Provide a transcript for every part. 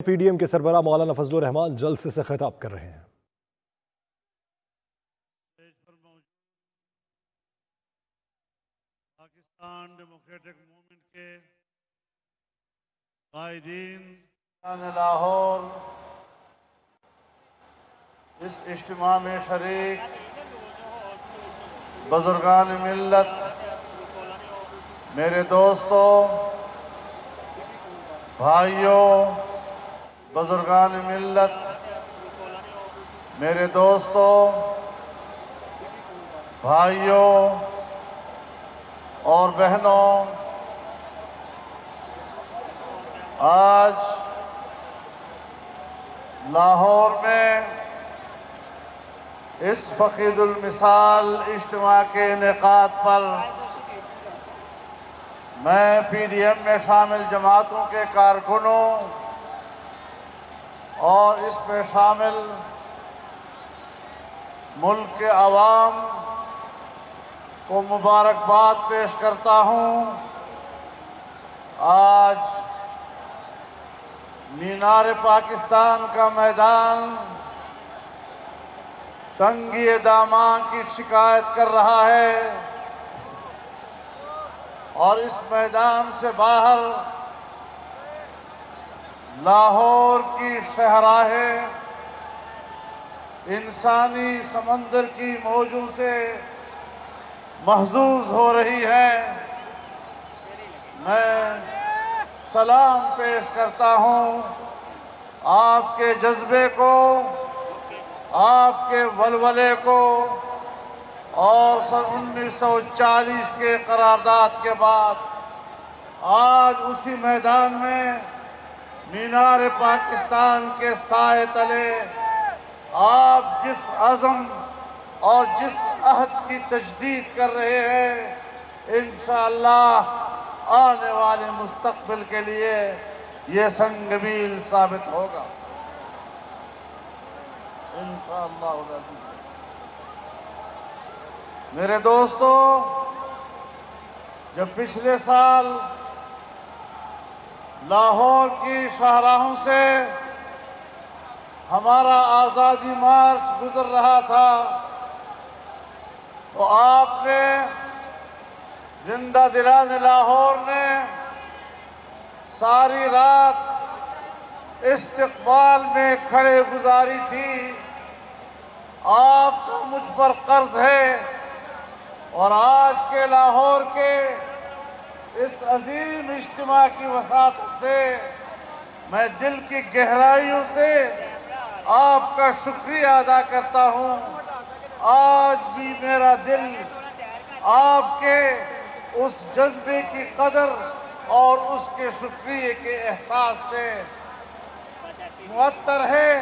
P D M کے سربراہ مولانا فضل الرحمان جلسے سے خطاب کر رہے ہیں۔ پاکستان ڈیموکریٹک موومنٹ کے قائدین لاہور اس اجتماع میں شریک بزرگان ملت، میرے دوستوں، بھائیوں، بزرگان ملت، میرے دوستوں، بھائیوں اور بہنوں، آج لاہور میں اس فقید المثال اجتماع کے انعقاد پر میں پی ڈی ایم میں شامل جماعتوں کے کارکنوں اور اس میں شامل ملک کے عوام کو مبارکباد پیش کرتا ہوں۔ آج مینار پاکستان کا میدان تنگی دامان کی شکایت کر رہا ہے اور اس میدان سے باہر لاہور کی شاہراہیں انسانی سمندر کی موجوں سے محظوظ ہو رہی ہے۔ میں سلام پیش کرتا ہوں آپ کے جذبے کو، آپ کے ولولے کو، اور سن 1940 کے قرارداد کے بعد آج اسی میدان میں مینار پاکستان کے سائے تلے آپ جس عزم اور جس عہد کی تجدید کر رہے ہیں، انشاءاللہ آنے والے مستقبل کے لیے یہ سنگمیل ثابت ہوگا انشاءاللہ العزیز۔ میرے دوستو، جب پچھلے سال لاہور کی شاہراہوں سے ہمارا آزادی مارچ گزر رہا تھا تو آپ نے زندہ دلان لاہور نے ساری رات استقبال میں کھڑے گزاری تھی۔ آپ کا مجھ پر قرض ہے اور آج کے لاہور کے اس عظیم اجتماع کی وساطت سے میں دل کی گہرائیوں سے آپ کا شکریہ ادا کرتا ہوں۔ آج بھی میرا دل آپ کے اس جذبے کی قدر اور اس کے شکریہ کے احساس سے معطر ہے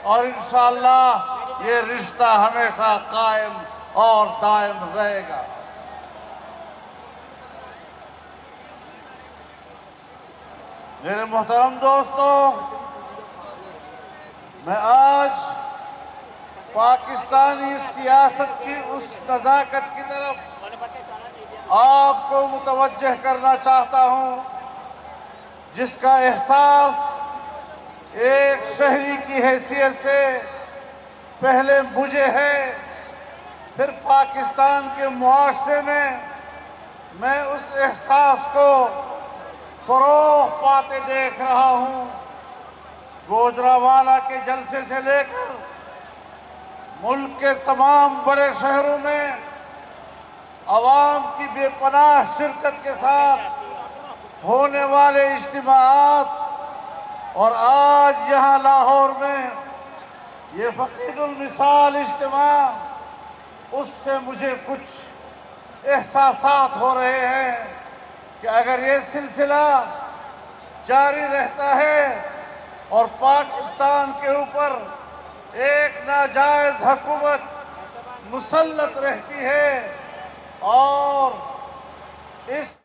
اور انشاءاللہ یہ رشتہ ہمیشہ قائم اور دائم رہے گا۔ میرے محترم دوستوں، میں آج پاکستانی سیاست کی اس نزاکت کی طرف آپ کو متوجہ کرنا چاہتا ہوں جس کا احساس ایک شہری کی حیثیت سے پہلے مجھے ہے، پھر پاکستان کے معاشرے میں اس احساس کو فروغ پاتے دیکھ رہا ہوں۔ گوجرانوالہ کے جلسے سے لے کر ملک کے تمام بڑے شہروں میں عوام کی بے پناہ شرکت کے ساتھ ہونے والے اجتماعات اور آج یہاں لاہور میں یہ فقید المثال اجتماع، اس سے مجھے کچھ احساسات ہو رہے ہیں کہ اگر یہ سلسلہ جاری رہتا ہے اور پاکستان کے اوپر ایک ناجائز حکومت مسلط رہتی ہے اور اس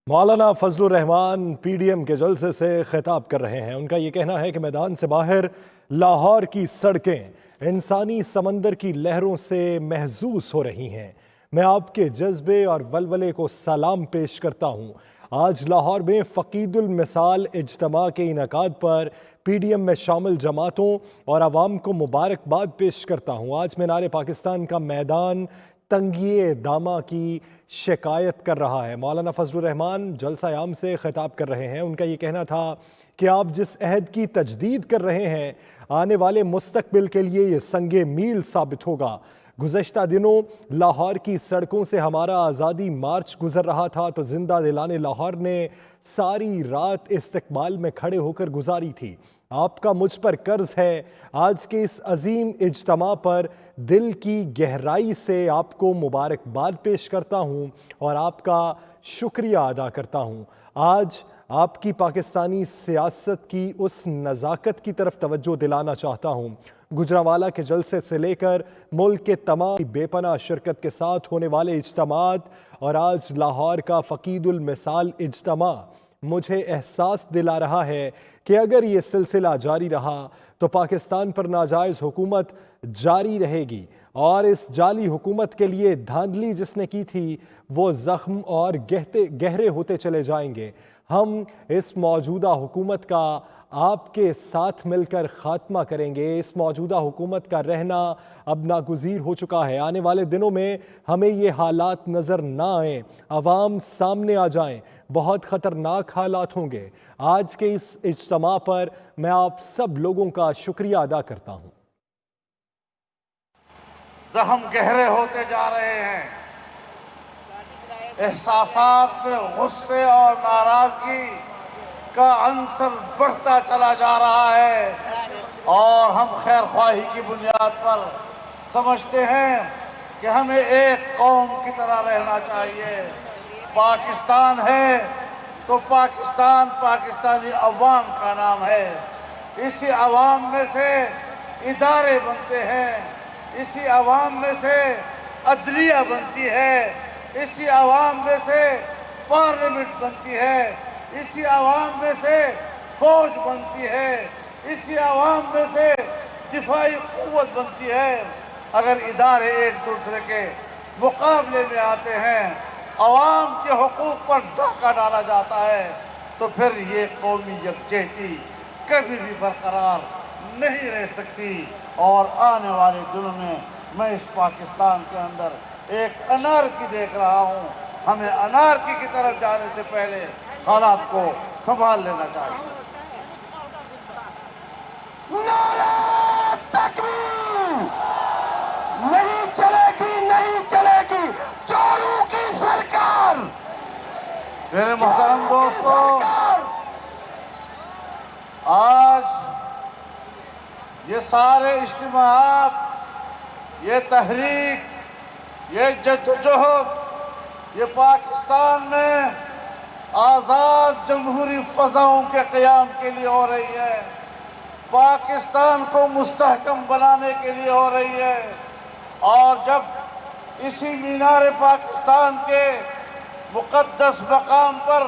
مولانا فضل الرحمان پی ڈی ایم کے جلسے سے خطاب کر رہے ہیں۔ ان کا یہ کہنا ہے کہ میدان سے باہر لاہور کی سڑکیں انسانی سمندر کی لہروں سے محظوظ ہو رہی ہیں۔ میں آپ کے جذبے اور ولولے کو سلام پیش کرتا ہوں۔ آج لاہور میں فقید المثال اجتماع کے انعقاد پر پی ڈی ایم میں شامل جماعتوں اور عوام کو مبارکباد پیش کرتا ہوں۔ آج مینار پاکستان کا میدان تنگی دامہ کی شکایت کر رہا ہے۔ مولانا فضل الرحمان جلسہ عام سے خطاب کر رہے ہیں۔ ان کا یہ کہنا تھا کہ آپ جس عہد کی تجدید کر رہے ہیں آنے والے مستقبل کے لیے یہ سنگ میل ثابت ہوگا۔ گزشتہ دنوں لاہور کی سڑکوں سے ہمارا آزادی مارچ گزر رہا تھا تو زندہ دلان لاہور نے ساری رات استقبال میں کھڑے ہو کر گزاری تھی۔ آپ کا مجھ پر قرض ہے۔ آج کے اس عظیم اجتماع پر دل کی گہرائی سے آپ کو مبارکباد پیش کرتا ہوں اور آپ کا شکریہ ادا کرتا ہوں۔ آج آپ کی پاکستانی سیاست کی اس نزاکت کی طرف توجہ دلانا چاہتا ہوں۔ گجرانوالہ کے جلسے سے لے کر ملک کے تمام بے پناہ شرکت کے ساتھ ہونے والے اجتماعات اور آج لاہور کا فقید المثال اجتماع مجھے احساس دلا رہا ہے کہ اگر یہ سلسلہ جاری رہا تو پاکستان پر ناجائز حکومت جاری رہے گی اور اس جعلی حکومت کے لیے دھاندلی جس نے کی تھی وہ زخم اور گہرے ہوتے چلے جائیں گے۔ ہم اس موجودہ حکومت کا آپ کے ساتھ مل کر خاتمہ کریں گے۔ اس موجودہ حکومت کا رہنا اب ناگزیر ہو چکا ہے۔ آنے والے دنوں میں ہمیں یہ حالات نظر نہ آئیں، عوام سامنے آ جائیں، بہت خطرناک حالات ہوں گے۔ آج کے اس اجتماع پر میں آپ سب لوگوں کا شکریہ ادا کرتا ہوں۔ زخم گہرے ہوتے جا رہے ہیں، احساسات میں غصے اور ناراضگی کا عنصر بڑھتا چلا جا رہا ہے اور ہم خیر خواہی کی بنیاد پر سمجھتے ہیں کہ ہمیں ایک قوم کی طرح رہنا چاہیے۔ پاکستان ہے تو پاکستان پاکستانی عوام کا نام ہے۔ اسی عوام میں سے ادارے بنتے ہیں، اسی عوام میں سے عدلیہ بنتی ہے، اسی عوام میں سے پارلیمنٹ بنتی ہے، اسی عوام میں سے فوج بنتی ہے، اسی عوام میں سے دفاعی قوت بنتی ہے۔ اگر ادارے ایک دوسرے کے مقابلے میں آتے ہیں، عوام کے حقوق پر ڈاکہ ڈالا جاتا ہے تو پھر یہ قومی یکجہتی کبھی بھی برقرار نہیں رہ سکتی۔ اور آنے والے دنوں میں اس پاکستان کے اندر ایک انارکی دیکھ رہا ہوں۔ ہمیں انارکی کی طرف جانے سے پہلے حالات کو سنبھال لینا چاہیے۔ نعرہ تکبیر! نہیں چلے گی، نہیں چلے گی چوروں کی سرکار! میرے محترم دوستو، آج یہ سارے اجتماعات، یہ تحریک، یہ جدوجہد، یہ پاکستان میں آزاد جمہوری فضاؤں کے قیام کے لیے ہو رہی ہے، پاکستان کو مستحکم بنانے کے لیے ہو رہی ہے۔ اور جب اسی مینار پاکستان کے مقدس مقام پر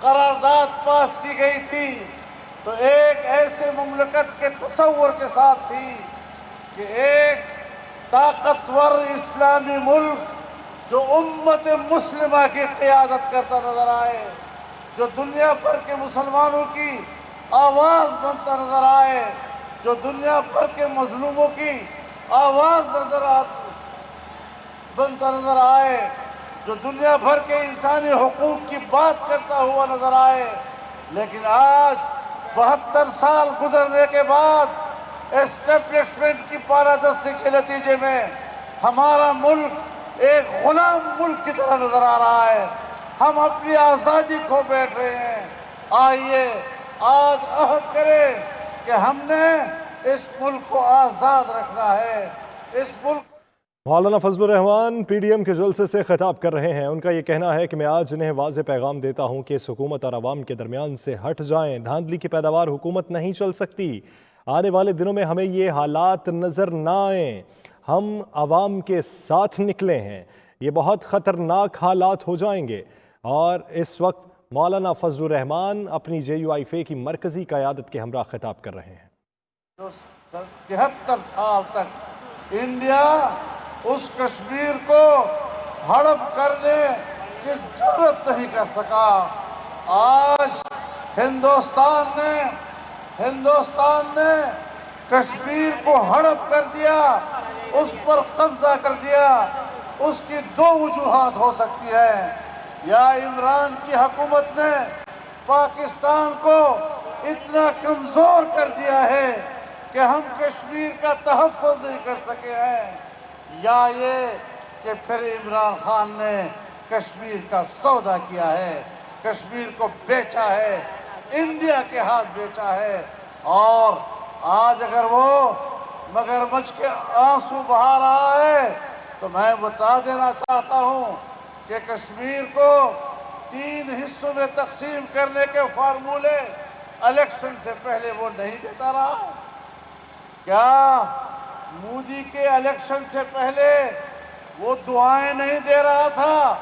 قرارداد پاس کی گئی تھی تو ایک ایسے مملکت کے تصور کے ساتھ تھی کہ ایک طاقتور اسلامی ملک جو امت مسلمہ کی قیادت کرتا نظر آئے، جو دنیا بھر کے مسلمانوں کی آواز بنتا نظر آئے، جو دنیا بھر کے مظلوموں کی آواز بنتا نظر آئے، جو دنیا بھر کے انسانی حقوق کی بات کرتا ہوا نظر آئے۔ لیکن آج 72 سال گزرنے کے بعد اسٹیبلشمنٹ کی بالادستی کے نتیجے میں ہمارا ملک ایک غلام ملک کی طرح نظر آ رہا ہے۔ ہم اپنی آزادی کھو بیٹھ رہے ہیں۔ آئیے آج عہد کریں کہ ہم نے اس ملک کو آزاد رکھنا ہے۔ اس ملک مولانا فضل الرحمان پی ڈی ایم کے جلسے سے خطاب کر رہے ہیں۔ ان کا یہ کہنا ہے کہ میں آج انہیں واضح پیغام دیتا ہوں کہ اس حکومت اور عوام کے درمیان سے ہٹ جائیں۔ دھاندلی کی پیداوار حکومت نہیں چل سکتی۔ آنے والے دنوں میں ہمیں یہ حالات نظر نہ آئیں۔ ہم عوام کے ساتھ نکلے ہیں۔ یہ بہت خطرناک حالات ہو جائیں گے۔ اور اس وقت مولانا فضل الرحمان اپنی جے یو آئی فے کی مرکزی قیادت کے ہمراہ خطاب کر رہے ہیں۔ 73 سال تک انڈیا اس کشمیر کو ہڑپ کرنے کی جرات نہیں کر سکا۔ آج ہندوستان نے کشمیر کو ہڑپ کر دیا، اس پر قبضہ کر دیا۔ اس کی دو وجوہات ہو سکتی ہے، یا عمران کی حکومت نے پاکستان کو اتنا کمزور کر دیا ہے کہ ہم کشمیر کا تحفظ نہیں کر سکے ہیں، یا یہ کہ پھر عمران خان نے کشمیر کا سودا کیا ہے، کشمیر کو بیچا ہے، انڈیا کے ہاتھ بیچا ہے۔ اور آج اگر وہ مگرمچھ کے آنسو بہا رہا ہے تو میں بتا دینا چاہتا ہوں کہ کشمیر کو 3 حصوں میں تقسیم کرنے کے فارمولے الیکشن سے پہلے وہ نہیں دیتا رہا؟ کیا مودی کے الیکشن سے پہلے وہ دعائیں نہیں دے رہا تھا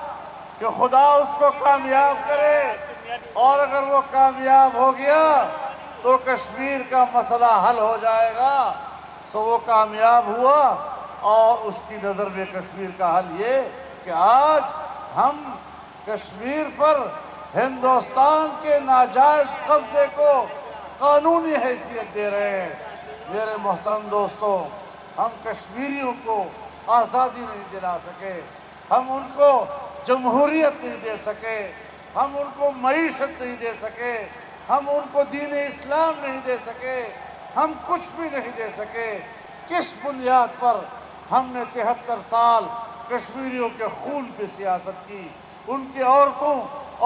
کہ خدا اس کو کامیاب کرے، اور اگر وہ کامیاب ہو گیا تو کشمیر کا مسئلہ حل ہو جائے گا؟ سو وہ کامیاب ہوا، اور اس کی نظر میں کشمیر کا حل یہ کہ آج ہم کشمیر پر ہندوستان کے ناجائز قبضے کو قانونی حیثیت دے رہے ہیں۔ میرے محترم دوستو، ہم کشمیریوں کو آزادی نہیں دلا سکے، ہم ان کو جمہوریت نہیں دے سکے، ہم ان کو معیشت نہیں دے سکے، ہم ان کو دین اسلام نہیں دے سکے، ہم کچھ بھی نہیں دے سکے۔ کس بنیاد پر ہم نے 73 سال کشمیریوں کے خون پہ سیاست کی، ان کی عورتوں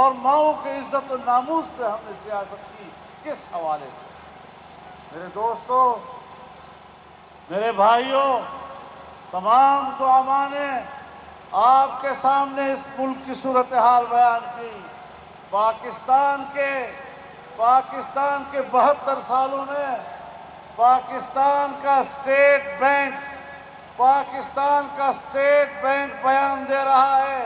اور ماؤں کے عزت و ناموس پہ ہم نے سیاست کی، کس حوالے سے؟ میرے دوستو، میرے بھائیوں، تمام زعماء نے آپ کے سامنے اس ملک کی صورتحال بیان کی۔ پاکستان کے 72 سالوں میں پاکستان کا اسٹیٹ بینک بیان دے رہا ہے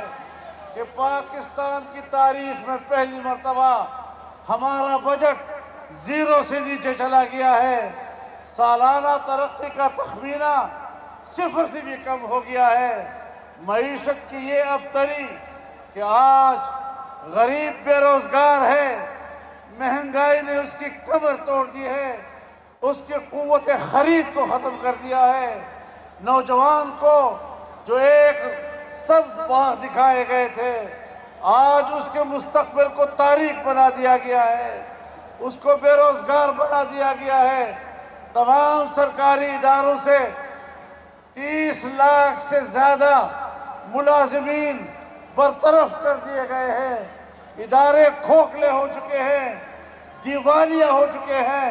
کہ پاکستان کی تاریخ میں پہلی مرتبہ ہمارا بجٹ 0 سے نیچے چلا گیا ہے، سالانہ ترقی کا تخمینہ 0 سے بھی کم ہو گیا ہے۔ معیشت کی یہ ابتری کہ آج غریب بے روزگار ہے، مہنگائی نے اس کی کمر توڑ دی ہے، اس کی قوت خرید کو ختم کر دیا ہے۔ نوجوان کو جو ایک سبز باغ دکھائے گئے تھے، آج اس کے مستقبل کو تاریک بنا دیا گیا ہے، اس کو بے روزگار بنا دیا گیا ہے۔ تمام سرکاری اداروں سے 30 لاکھ سے زیادہ ملازمین برطرف کر دیے گئے ہیں، ادارے کھوکھلے ہو چکے ہیں، دیوالیہ ہو چکے ہیں،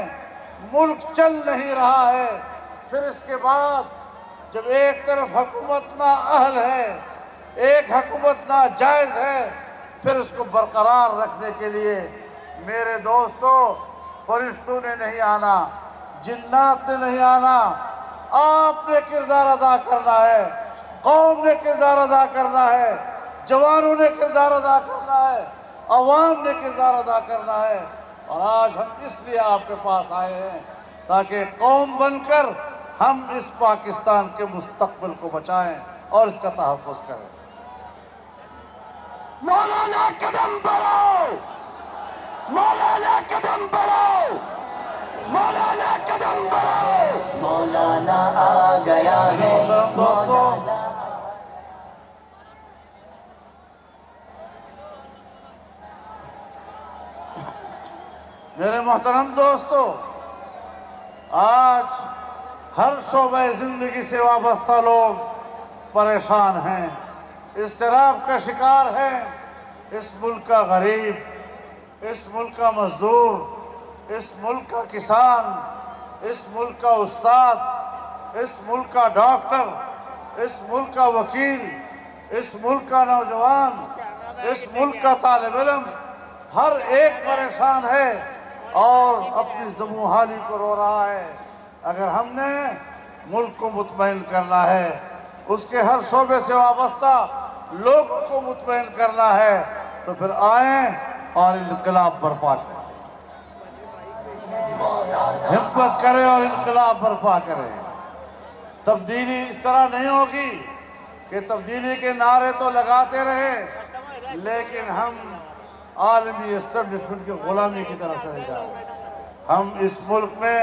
ملک چل نہیں رہا ہے۔ پھر اس کے بعد جب ایک طرف حکومت نااہل ہے، ایک حکومت ناجائز ہے، پھر اس کو برقرار رکھنے کے لیے میرے دوستو، فرشتوں نے نہیں آنا، جنات نے نہیں آنا، آپ نے کردار ادا کرنا ہے، قوم نے کردار ادا کرنا ہے، جوانوں نے کردار ادا کرنا ہے، عوام نے کردار ادا کرنا ہے۔ اور آج ہم اس لیے آپ کے پاس آئے ہیں تاکہ قوم بن کر ہم اس پاکستان کے مستقبل کو بچائیں اور اس کا تحفظ کریں۔ مولانا قدم بڑھاؤ، مولانا قدم بڑھاؤ، مولانا قدم بڑھاؤ، مولانا آ گیا ہے۔ محترم دوستو، میرے محترم دوستو، آج ہر شعبہ زندگی سے وابستہ لوگ پریشان ہیں، اضطراب کا شکار ہیں۔ اس ملک کا غریب، اس ملک کا مزدور، اس ملک کا کسان، اس ملک کا استاد، اس ملک کا ڈاکٹر، اس ملک کا وکیل، اس ملک کا نوجوان، اس ملک کا طالب علم، ہر ایک پریشان ہے اور اپنی زبوں حالی کو رو رہا ہے۔ اگر ہم نے ملک کو مطمئن کرنا ہے، اس کے ہر شعبے سے وابستہ لوگوں کو مطمئن کرنا ہے، تو پھر آئیں اور انقلاب برپا کریں، ہمت کریں اور انقلاب برپا کریں۔ تبدیلی اس طرح نہیں ہوگی کہ تبدیلی کے نعرے تو لگاتے رہے، لیکن ہم عالمی اسٹیبلشمنٹ کی غلامی کی طرف چلے جا رہے ہیں۔ ہم اس ملک میں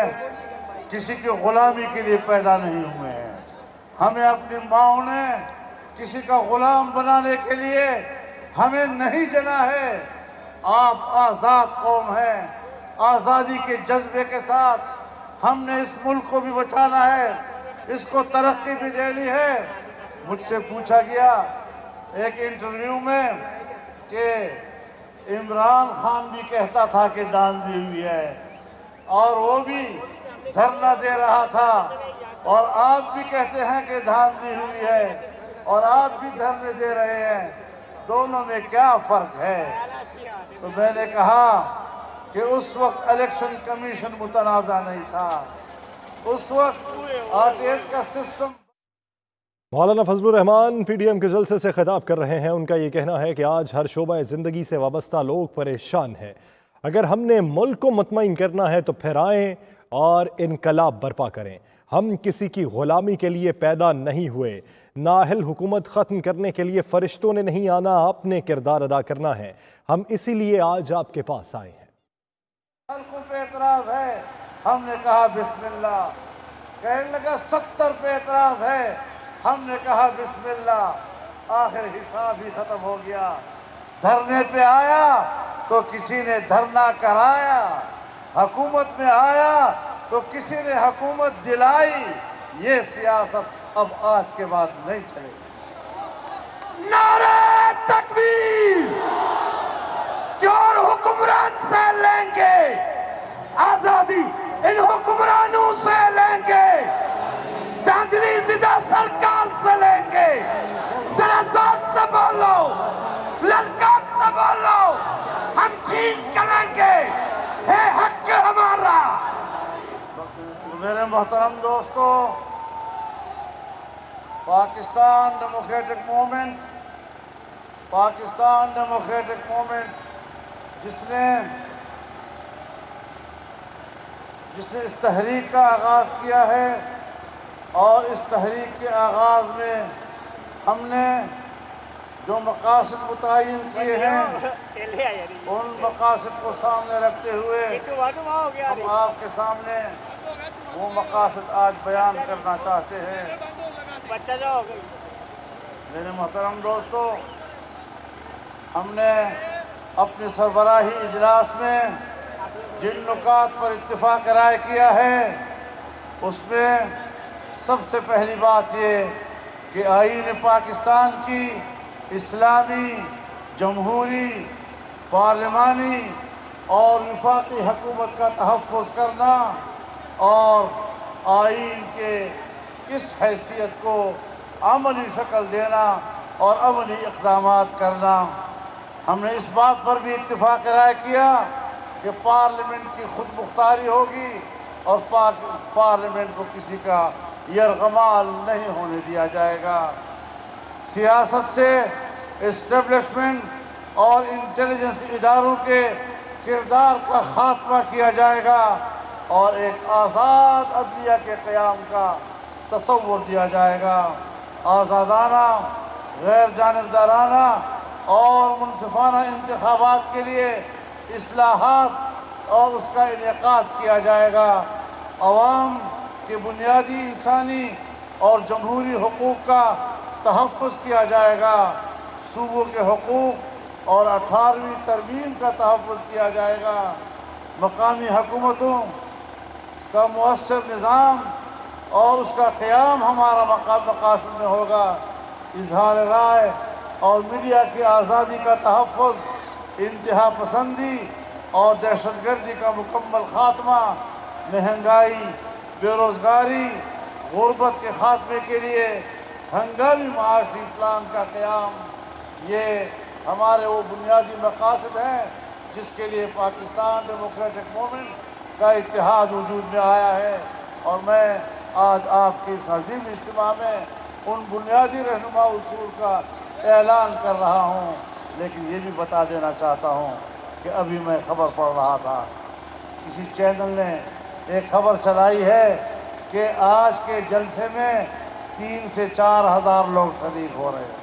کسی کی غلامی کے لیے پیدا نہیں ہوئے ہیں۔ ہمیں اپنی ماؤں نے کسی کا غلام بنانے کے لیے ہمیں نہیں جنا ہے۔ آپ آزاد قوم ہیں، آزادی کے جذبے کے ساتھ ہم نے اس ملک کو بھی بچانا ہے، اس کو ترقی بھی دینی ہے۔ مجھ سے پوچھا گیا ایک انٹرویو میں کہ عمران خان بھی کہتا تھا کہ دھاندلی ہوئی ہے، اور وہ بھی دھرنا دے رہا تھا، اور آپ بھی کہتے ہیں کہ دھاندلی ہوئی ہے، اور آپ بھی دھرنے دے رہے ہیں، دونوں میں کیا فرق ہے؟ تو میں نے کہا کہ اس وقت الیکشن کمیشن متنازع نہیں تھا، اس وقت آرٹیس کا سسٹم۔ مولانا فضل الرحمان پی ڈی ایم کے جلسے سے خطاب کر رہے ہیں۔ ان کا یہ کہنا ہے کہ آج ہر شعبہ زندگی سے وابستہ لوگ پریشان ہیں۔ اگر ہم نے ملک کو مطمئن کرنا ہے تو پھر آئیں اور انقلاب برپا کریں۔ ہم کسی کی غلامی کے لیے پیدا نہیں ہوئے۔ نااہل حکومت ختم کرنے کے لیے فرشتوں نے نہیں آنا، اپنے کردار ادا کرنا ہے۔ ہم اسی لیے آج آپ کے پاس آئے ہیں۔ خلقوں پہ اعتراض ہے، ہم نے کہا بسم اللہ۔ کہنے لگا 70 پہ اعتراض ہے، ہم نے کہا بسم اللہ۔ آخر حساب ہی ختم ہو گیا۔ دھرنے پہ آیا تو کسی نے دھرنا کرایا، حکومت میں آیا تو کسی نے حکومت دلائی۔ یہ سیاست اب آج کے بعد نہیں چلے گی۔ نعرہ تکبیر! چور حکمران سے لیں گے آزادی، ان حکمرانوں سے لیں گے، دھاندلی زدہ سرکار سے لیں گے۔ ذرا زور سے بولو، للکار سے بولو، ہم جیت کر لیں گے، ہے حق ہمارا۔ میرے محترم دوستو، پاکستان ڈیموکریٹک موومنٹ جس نے اس تحریک کا آغاز کیا ہے، اور اس تحریک کے آغاز میں ہم نے جو مقاصد متعین کیے ہیں، ان مقاصد کو سامنے رکھتے ہوئے ہم آپ کے سامنے وہ مقاصد آج بیان کرنا چاہتے ہیں۔ میرے محترم دوستو، ہم نے اپنے سربراہی اجلاس میں جن نکات پر اتفاق رائے کیا ہے، اس میں سب سے پہلی بات یہ کہ آئین پاکستان کی اسلامی، جمہوری، پارلیمانی اور وفاقی حکومت کا تحفظ کرنا، اور آئین کے اس حیثیت کو عملی شکل دینا اور عملی اقدامات کرنا۔ ہم نے اس بات پر بھی اتفاق رائے کیا کہ پارلیمنٹ کی خود مختاری ہوگی، اور پارلیمنٹ کو کسی کا یرغمال نہیں ہونے دیا جائے گا۔ سیاست سے اسٹیبلشمنٹ اور انٹیلیجنس اداروں کے کردار کا خاتمہ کیا جائے گا، اور ایک آزاد عدلیہ کے قیام کا تصور دیا جائے گا۔ آزادانہ، غیر جانبدارانہ اور منصفانہ انتخابات کے لیے اصلاحات اور اس کا انعقاد کیا جائے گا۔ عوام کے بنیادی انسانی اور جمہوری حقوق کا تحفظ کیا جائے گا۔ صوبوں کے حقوق اور 18ویں ترمیم کا تحفظ کیا جائے گا۔ مقامی حکومتوں کا مؤثر نظام اور اس کا قیام ہمارا مقاصد میں ہوگا۔ اظہار رائے اور میڈیا کی آزادی کا تحفظ، انتہا پسندی اور دہشت گردی کا مکمل خاتمہ، مہنگائی، بے روزگاری، غربت کے خاتمے کے لیے ہنگامی معاشی پلان کا قیام، یہ ہمارے وہ بنیادی مقاصد ہیں جس کے لیے پاکستان ڈیموکریٹک موومنٹ کا اتحاد وجود میں آیا ہے۔ اور میں آج آپ کے اس عظیم اجتماع میں ان بنیادی رہنما اصول کا اعلان کر رہا ہوں، لیکن یہ بھی بتا دینا چاہتا ہوں کہ ابھی میں خبر پڑھ رہا تھا، کسی چینل نے ایک خبر چلائی ہے کہ آج کے جلسے میں 3 سے 4 ہزار لوگ شریک ہو رہے ہیں۔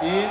3